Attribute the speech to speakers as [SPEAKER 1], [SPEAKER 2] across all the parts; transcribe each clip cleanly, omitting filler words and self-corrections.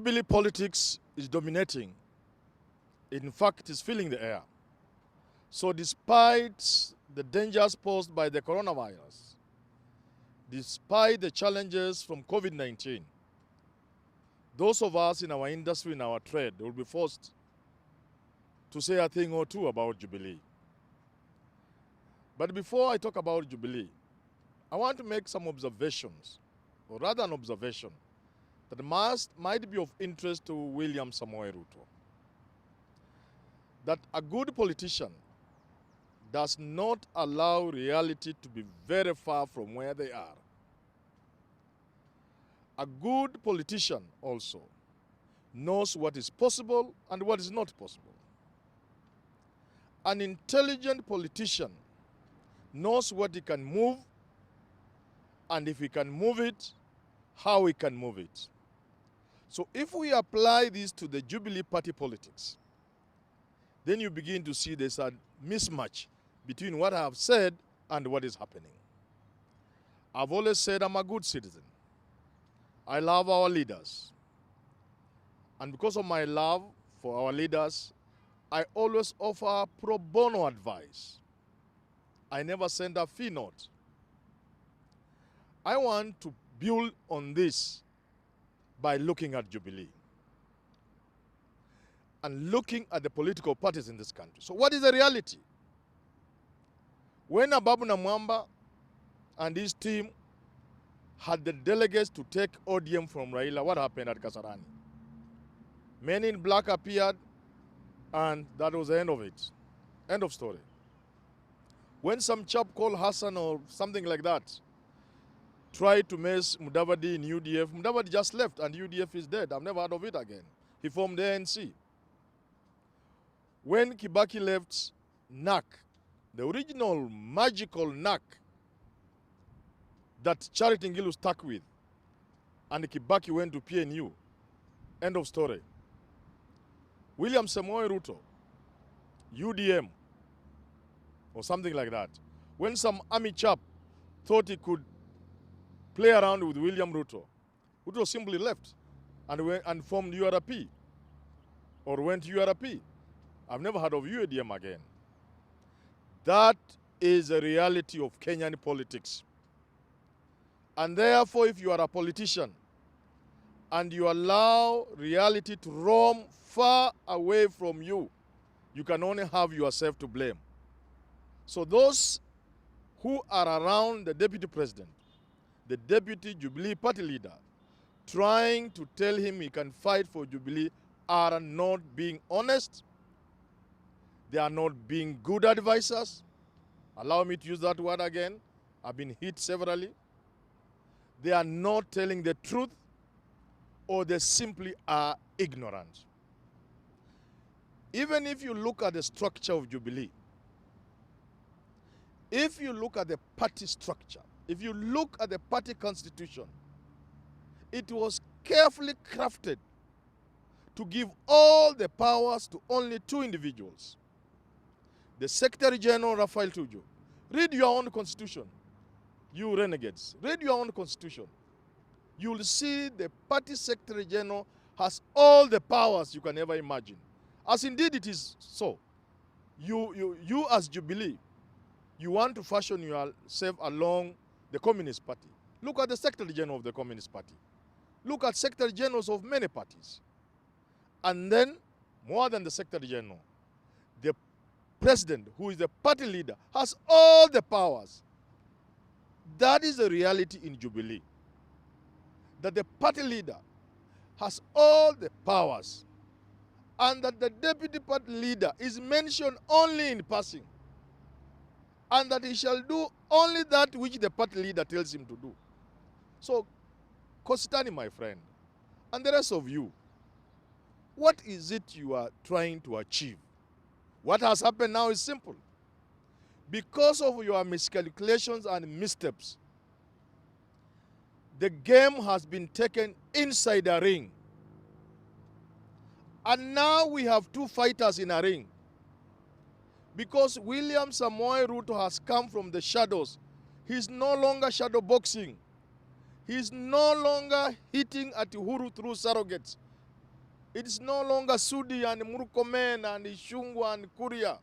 [SPEAKER 1] Jubilee politics is dominating. In fact, it is filling the air. So despite the dangers posed by the coronavirus, despite the challenges from COVID-19, those of us in our industry, in our trade, will be forced to say a thing or two about Jubilee. But before I talk about Jubilee, I want to make some observations, or rather an observation, that might be of interest to William Samoei Ruto. That a good politician does not allow reality to be very far from where they are. A good politician also knows what is possible and what is not possible. An intelligent politician knows what he can move, and if he can move it, how he can move it. So if we apply this to the Jubilee Party politics, then you begin to see there's a mismatch between what I have said and what is happening. I've always said I'm a good citizen. I love our leaders. And because of my love for our leaders, I always offer pro bono advice. I never send a fee note. I want to build on this by looking at Jubilee and looking at the political parties in this country. So what is the reality? When Ababu Namwamba and his team had the delegates to take ODM from Raila, what happened at Kasarani? Men in black appeared, and that was the end of it. End of story. When some chap called Hassan or something like that tried to mess Mudavadi in UDF, Mudavadi just left and UDF is dead. I've never heard of it again. He formed the ANC. When Kibaki left NAC, the original magical NAC that Charity Ngilu stuck with, and Kibaki went to PNU, end of story. William Samoei Ruto, UDM, or something like that. When some army chap thought he could play around with William Ruto, Ruto simply left and formed URP, or went to URP. I've never heard of UADM again. That is a reality of Kenyan politics. And therefore, if you are a politician and you allow reality to roam far away from you, you can only have yourself to blame. So those who are around the deputy president, the deputy Jubilee party leader, trying to tell him he can fight for Jubilee, are not being honest. They are not being good advisors. Allow me to use that word again. I've been hit severally. They are not telling the truth, or they simply are ignorant. Even if you look at the structure of Jubilee, if you look at the party structure, if you look at the party constitution, it was carefully crafted to give all the powers to only two individuals. The Secretary General, Raphael Tuju. Read your own constitution, you renegades. Read your own constitution. You will see the party Secretary General has all the powers you can ever imagine. As indeed it is so. You as Jubilee, you want to fashion yourself along the Communist Party. Look at the Secretary General of the Communist Party. Look at Secretary Generals of many parties. And then, more than the Secretary General, the President, who is the party leader, has all the powers. That is the reality in Jubilee. That the party leader has all the powers, and that the deputy party leader is mentioned only in passing, and that he shall do only that which the party leader tells him to do. So, Kositani, my friend, and the rest of you, what is it you are trying to achieve? What has happened now is simple. Because of your miscalculations and missteps, the game has been taken inside the ring. And now we have two fighters in a ring. Because William Samoei Ruto has come from the shadows. He's no longer shadow boxing. He's no longer hitting at Uhuru through surrogates. It's no longer Sudi and Murkomen and Ishungwa and Kuria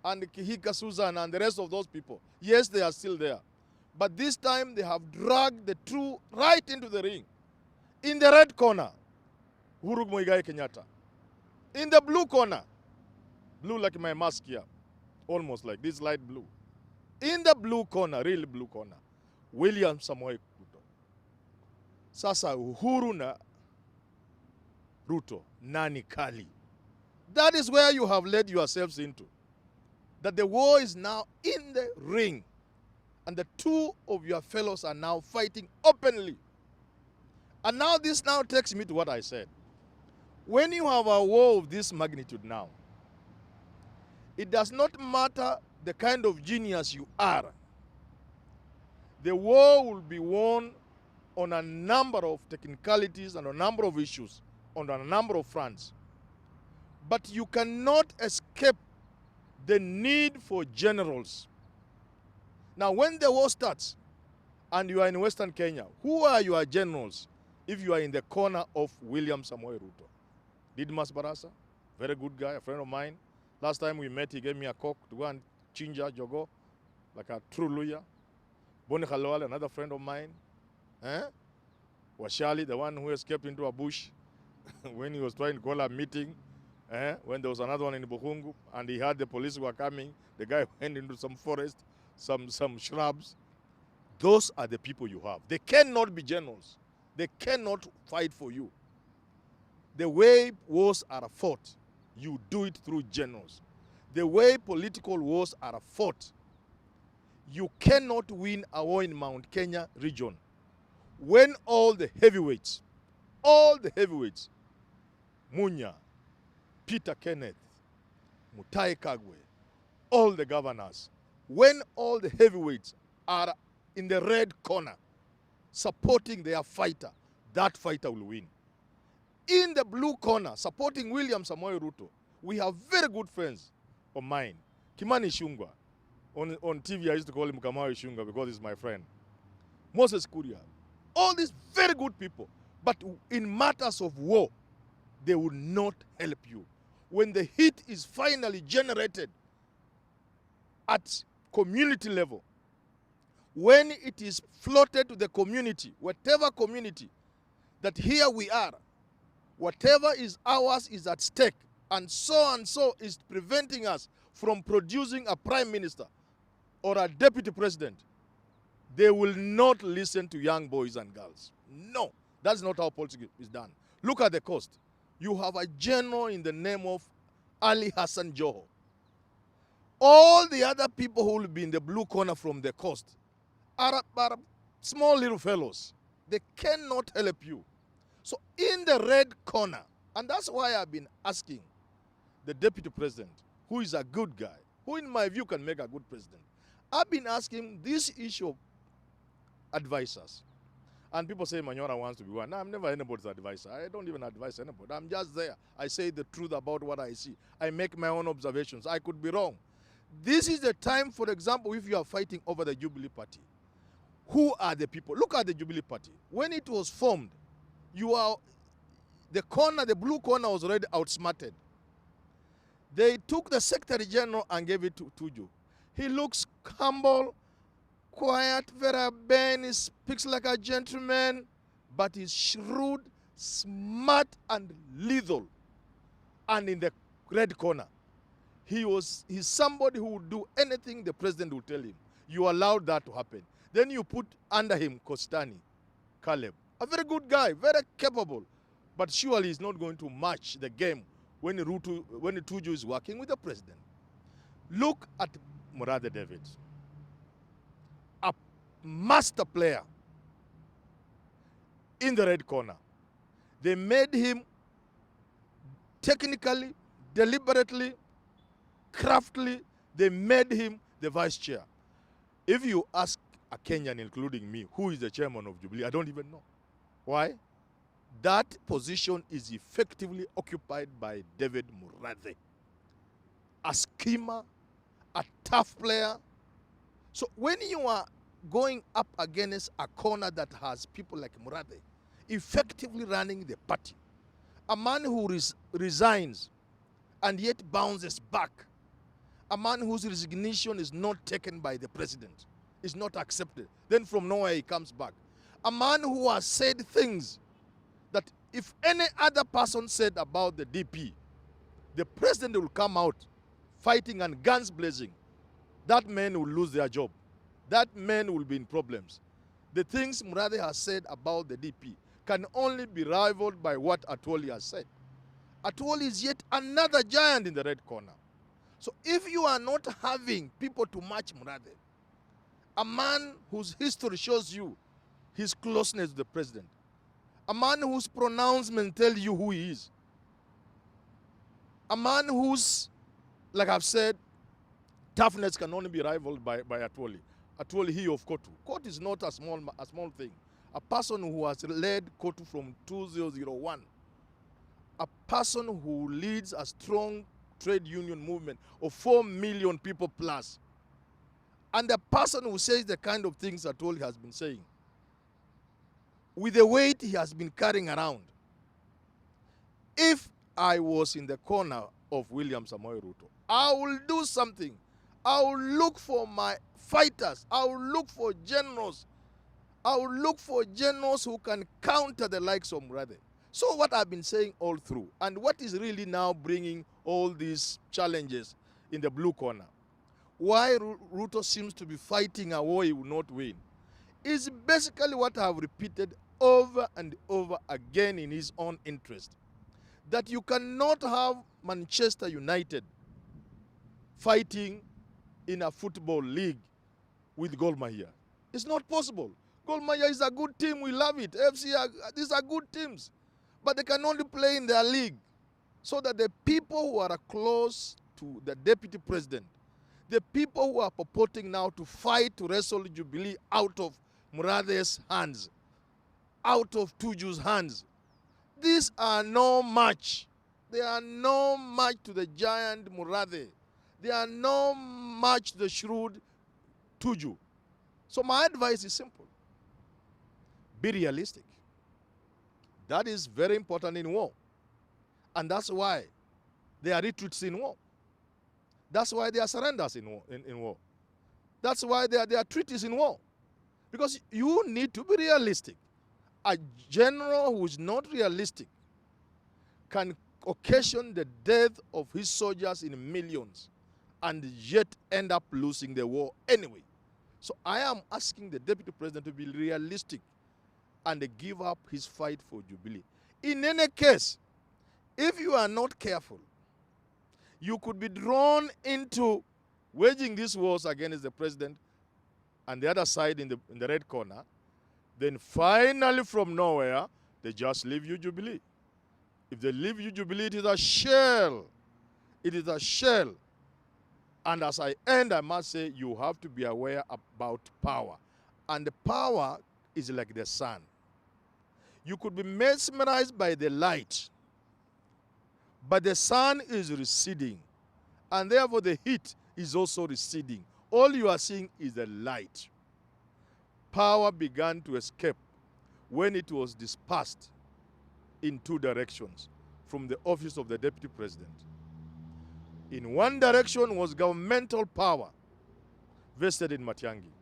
[SPEAKER 1] and Kihika Susan and the rest of those people. Yes, they are still there. But this time they have dragged the two right into the ring. In the red corner, Uhuru Muigai Kenyatta. In the blue corner, blue like my mask here, almost like this light blue. In the blue corner, real blue corner, William Samoei Ruto. Sasa Uhuru na Ruto, nani kali. That is where you have led yourselves into. That the war is now in the ring. And the two of your fellows are now fighting openly. And now this now takes me to what I said. When you have a war of this magnitude now, it does not matter the kind of genius you are. The war will be won on a number of technicalities and a number of issues, on a number of fronts. But you cannot escape the need for generals. Now, when the war starts and you are in Western Kenya, who are your generals if you are in the corner of William Samoei Ruto? Didmas Barasa, very good guy, a friend of mine. Last time we met, he gave me a cock to go and chinja jogo, like a true Luya. Boni Khalwale, another friend of mine. Washali, the one who escaped into a bush when he was trying to call a meeting. When there was another one in Buhungu, and he heard the police were coming, the guy went into some forest, some shrubs. Those are the people you have. They cannot be generals. They cannot fight for you. The way wars are fought, you do it through generals. The way political wars are fought, you cannot win a war in Mount Kenya region when all the heavyweights, Munya, Peter Kenneth, Mutai Kagwe, all the governors, when all the heavyweights are in the red corner supporting their fighter, that fighter will win. In the blue corner, supporting William Samoei Ruto, we have very good friends of mine. Kimani Ichung'wah. On TV, I used to call him Kamau Ichung'wah because he's my friend. Moses Kuria. All these very good people. But in matters of war, they will not help you. When the heat is finally generated at community level, when it is floated to the community, whatever community, that here we are, whatever is ours is at stake, and so is preventing us from producing a prime minister or a deputy president, they will not listen to young boys and girls. No, that's not how politics is done. Look at the cost. You have a general in the name of Ali Hassan Joho. All the other people who will be in the blue corner from the coast are small little fellows. They cannot help you. So in the red corner, and that's why I've been asking the deputy president, who is a good guy, who in my view can make a good president. I've been asking this issue of advisors. And people say Manyora wants to be one. No, I'm never anybody's advisor. I don't even advise anybody. I'm just there. I say the truth about what I see. I make my own observations. I could be wrong. This is the time, for example, if you are fighting over the Jubilee Party. Who are the people? Look at the Jubilee Party. When it was formed, the blue corner was already outsmarted. They took the Secretary General and gave it to Tuju. He looks humble, quiet, very benign, he speaks like a gentleman, but he's shrewd, smart, and lethal. And in the red corner, he's somebody who would do anything the president will tell him. You allowed that to happen. Then you put under him Kostani, Caleb, a very good guy, very capable, but surely he's not going to match the game when Tuju is working with the president. Look at Murathe David, a master player in the red corner. They made him technically, deliberately, craftily, they made him the vice chair. If you ask a Kenyan, including me, who is the chairman of Jubilee, I don't even know. Why? That position is effectively occupied by David Murathe, a schemer, a tough player. So when you are going up against a corner that has people like Murathe effectively running the party, A man who resigns and yet bounces back. A man whose resignation is not taken by the president, is not accepted. Then from nowhere he comes back. A man who has said things that if any other person said about the DP, the president will come out fighting and guns blazing. That man will lose their job. That man will be in problems. The things Murathe has said about the DP can only be rivaled by what Atwoli has said. Atwoli is yet another giant in the red corner. So if you are not having people to match Murathe, a man whose history shows you his closeness to the president, a man whose pronouncements tell you who he is, a man whose, like I've said, toughness can only be rivaled by Atwoli. Atwoli, he of Kotu. Kotu is not a small thing. A person who has led Kotu from 2001, a person who leads a strong trade union movement of 4 million people plus, and the person who says the kind of things Atwoli has been saying, with the weight he has been carrying around. If I was in the corner of William Samoei Ruto, I will do something. I will look for my fighters. I will look for generals. I will look for generals who can counter the likes of Murathe. So what I've been saying all through, and what is really now bringing all these challenges in the blue corner, why Ruto seems to be fighting a war he will not win, is basically what I have repeated over and over again in his own interest. That you cannot have Manchester United fighting in a football league with Gor Mahia. It's not possible. Gor Mahia is a good team, we love it. FC, these are good teams. But they can only play in their league. So that the people who are close to the deputy president, the people who are purporting now to fight to wrestle Jubilee out of Murathe's hands, out of Tuju's hands, these are no match. They are no match to the giant Murathe. They are no match to the shrewd Tuju. So my advice is simple. Be realistic. That is very important in war. And that's why there are retreats in war. That's why there are surrenders in war. That's why there are treaties in war. Because you need to be realistic. A general who is not realistic can occasion the death of his soldiers in millions and yet end up losing the war anyway. So I am asking the deputy president to be realistic and give up his fight for Jubilee. In any case, if you are not careful, you could be drawn into waging these wars against the president and the other side in the red corner. Then finally from nowhere, they just leave you Jubilee. If they leave you Jubilee, it is a shell. It is a shell. And as I end, I must say, you have to be aware about power. And the power is like the sun. You could be mesmerized by the light, but the sun is receding. And therefore the heat is also receding. All you are seeing is the light. Power began to escape when it was dispersed in two directions from the office of the deputy president. In one direction was governmental power vested in Matiang'i.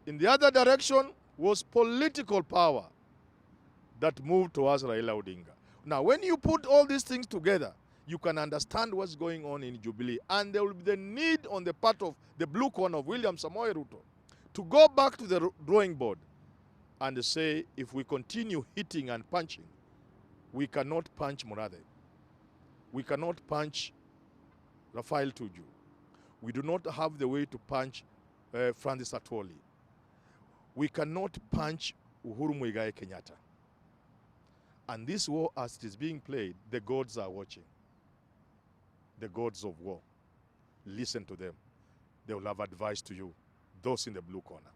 [SPEAKER 1] In the other direction was political power that moved towards Raila Odinga. Now, when you put all these things together, you can understand what's going on in Jubilee. And there will be the need on the part of the blue corner of William Samoei Ruto to go back to the drawing board and say, if we continue hitting and punching, we cannot punch Murathe. We cannot punch Raphael Tuju. We do not have the way to punch Francis Atwoli. We cannot punch Uhuru Muigai Kenyatta. And this war, as it is being played, the gods are watching. The gods of war. Listen to them. They will have advice to you, those in the blue corner.